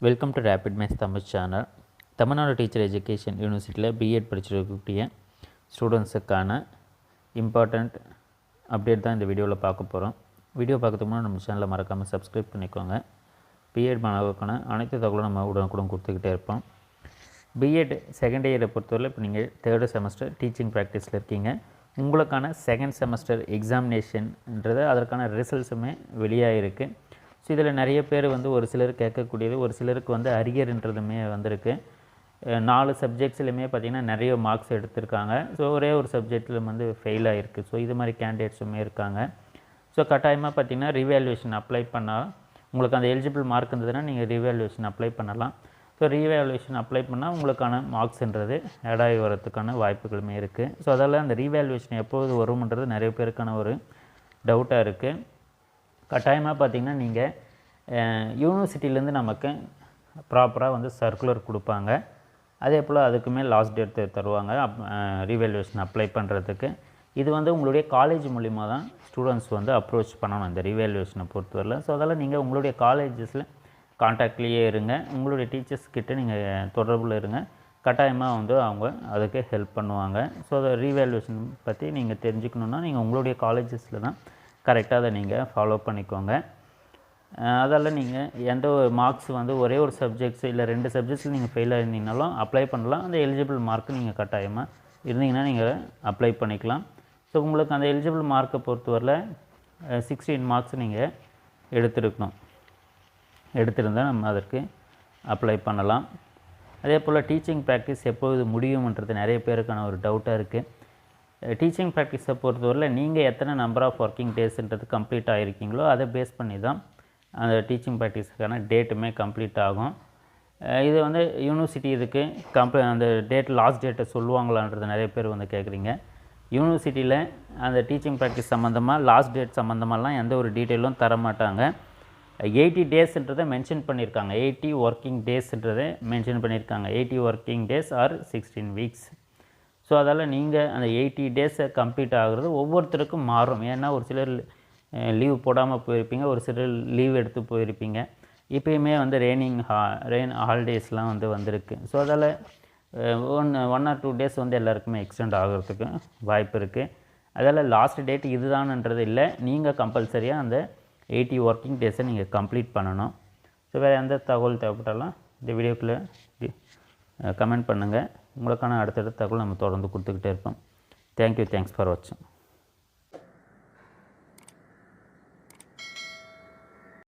Welcome to RAPIDMINDS Tamil channel. Tamil Nadu teacher education யூனிவர்சிட்டியில் B.Ed படிச்சிருக்கக்கூடிய ஸ்டூடெண்ட்ஸுக்கான important update தான் இந்த வீடியோவில் பார்க்க போகிறோம். வீடியோ பார்க்கறதுக்கு முன்னாடி நம்ம சேனலை மறக்காமல் சப்ஸ்கிரைப் பண்ணிக்கோங்க. B.Ed மாணவர்களுக்கான அனைத்து தகவலும் நம்ம உடனுக்குடன் கொடுத்துக்கிட்டே இருப்போம். B.Ed செகண்ட் இயரை பொறுத்தவரை இப்போ நீங்கள் தேர்டு செமஸ்டர் டீச்சிங் ப்ராக்டிஸில் இருக்கீங்க. உங்களுக்கான செகண்ட் செமஸ்டர் எக்ஸாமினேஷன்ன்றது அதற்கான ரிசல்ட்ஸுமே வெளியாகிருக்கு. ஸோ இதில் நிறைய பேர் ஒரு சிலர் கேட்கக்கூடியது, ஒரு சிலருக்கு அரியர்ன்றதுமே வந்திருக்கு. 4 சப்ஜெக்ட்ஸ்லையுமே பார்த்திங்கன்னா நிறைய மார்க்ஸ் எடுத்திருக்காங்க. ஸோ ஒரே ஒரு சப்ஜெக்டில் ஃபெயில் ஆகிருக்கு. ஸோ இது மாதிரி கேண்டிடேட்ஸுமே இருக்காங்க. ஸோ கட்டாயமாக பார்த்திங்கன்னா ரீவேல்யூவேஷன் அப்ளை பண்ணால் உங்களுக்கு அந்த எலிஜிபிள் மார்க் இருந்ததுன்னா நீங்கள் ரீவேல்யூவேஷன் அப்ளை பண்ணலாம். ஸோ ரீவேல்யூவேஷன் அப்ளை பண்ணால் உங்களுக்கான மார்க்ஸ்ன்றது ஆட் ஆகி வரதுக்கான வாய்ப்புகளுமே இருக்குது. ஸோ அதால் அந்த ரீவேல்யூவேஷன் எப்போது வரும்ன்றது நிறைய பேருக்கான ஒரு டவுட்டாக இருக்குது. கட்டாயமாக பார்த்திங்கன்னா நீங்கள் யூனிவர்சிட்டியிலேருந்து நமக்கு ப்ராப்பராக சர்க்குலர் கொடுப்பாங்க. அதே போல் அதுக்குமே லாஸ்ட் டேட் தருவாங்க ரீவேல்யூவேஷன் அப்ளை பண்ணுறதுக்கு. இது உங்களுடைய காலேஜ் மூலிமா தான் ஸ்டூடெண்ட்ஸ் அப்ரோச் பண்ணணும் இந்த ரீவேல்யூவேஷனை பொறுத்தவரை. ஸோ அதெல்லாம் நீங்கள் உங்களுடைய காலேஜஸில் கான்டாக்ட்லேயே இருங்க, உங்களுடைய டீச்சர்ஸ்கிட்ட நீங்கள் தொடர்பில் இருங்க. கட்டாயமாக அவங்க அதுக்கு ஹெல்ப் பண்ணுவாங்க. ஸோ அதை ரீவேல்யூவேஷன் பற்றி நீங்கள் தெரிஞ்சுக்கணுன்னா நீங்கள் உங்களுடைய காலேஜஸில் தான் கரெக்டாக அதை நீங்கள் ஃபாலோ பண்ணிக்கோங்க. அதால் நீங்கள் எந்த ஒரு மார்க்ஸ் ஒரே ஒரு சப்ஜெக்ட்ஸ் இல்லை 2 சப்ஜெக்ட்ஸில் நீங்கள் ஃபெயில் ஆகிருந்தீங்கனாலும் அப்ளை பண்ணலாம். அந்த எலிஜிபிள் மார்க்கு நீங்கள் கட்டாயமாக இருந்தீங்கன்னா நீங்கள் அப்ளை பண்ணிக்கலாம். ஸோ உங்களுக்கு அந்த எலிஜிபிள் மார்க்கை பொறுத்தவரை 16 மார்க்ஸ் நீங்கள் எடுத்திருந்தால் நம்ம அதற்கு அப்ளை பண்ணலாம். அதே போல் டீச்சிங் ப்ராக்டிஸ் எப்போது முடியும்ன்றது நிறைய பேருக்கான ஒரு டவுட்டாக இருக்குது. டீச்சிங் ப்ராக்டிஸை பொறுத்தவரை நீங்கள் எத்தனை நம்பர் ஆஃப் ஒர்க்கிங் டேஸ்ன்றது கம்ப்ளீட் ஆகிருக்கீங்களோ அதை பேஸ் பண்ணி தான் அந்த டீச்சிங் ப்ராக்டிஸுக்கான டேட்டுமே கம்ப்ளீட் ஆகும். இது யூனிவர்சிட்டி இதுக்கு அந்த லாஸ்ட் டேட்டை சொல்லுவாங்களான்றது நிறைய பேர் கேட்குறீங்க. யூனிவர்சிட்டியில் அந்த டீச்சிங் ப்ராக்டிஸ் சம்மந்தமாக லாஸ்ட் டேட் சம்மந்தமாகலாம் எந்த ஒரு டீட்டெயிலும் தர மாட்டாங்க. 80 டேஸ்ன்றதை மென்ஷன் பண்ணியிருக்காங்க. 80 ஒர்க்கிங் டேஸ்ன்றதை மென்ஷன் பண்ணியிருக்காங்க. 80 working days are 16 weeks. So அதால் நீங்கள் அந்த 80 டேஸை கம்ப்ளீட் ஆகிறது ஒவ்வொருத்தருக்கும் மாறும். ஏன்னா ஒரு சிலர் லீவ் போடாமல் போயிருப்பீங்க, ஒரு சிலர் லீவ் எடுத்து போயிருப்பீங்க. இப்போயுமே ரெயின் ஹாலிடேஸ்லாம் வந்திருக்கு. ஸோ அதால் 1 or 2 டேஸ் எல்லாருக்குமே எக்ஸ்டெண்ட் ஆகிறதுக்கு வாய்ப்பு இருக்குது. அதால் லாஸ்ட் டேட் இதுதான்ன்றது இல்லை, நீங்கள் கம்பல்சரியாக அந்த 80 ஒர்க்கிங் டேஸை நீங்கள் கம்ப்ளீட் பண்ணணும். ஸோ வேறு எந்த தகவல் தேவைப்பட்டாலும் இந்த வீடியோக்குள்ளே கமெண்ட் பண்ணுங்கள். உங்களுக்கான அடுத்தடுத்த தகவல் நம்ம தொடர்ந்து கொடுத்துக்கிட்டே இருப்போம். தேங்க்யூ, தேங்க்ஸ் ஃபார் வாட்சிங்.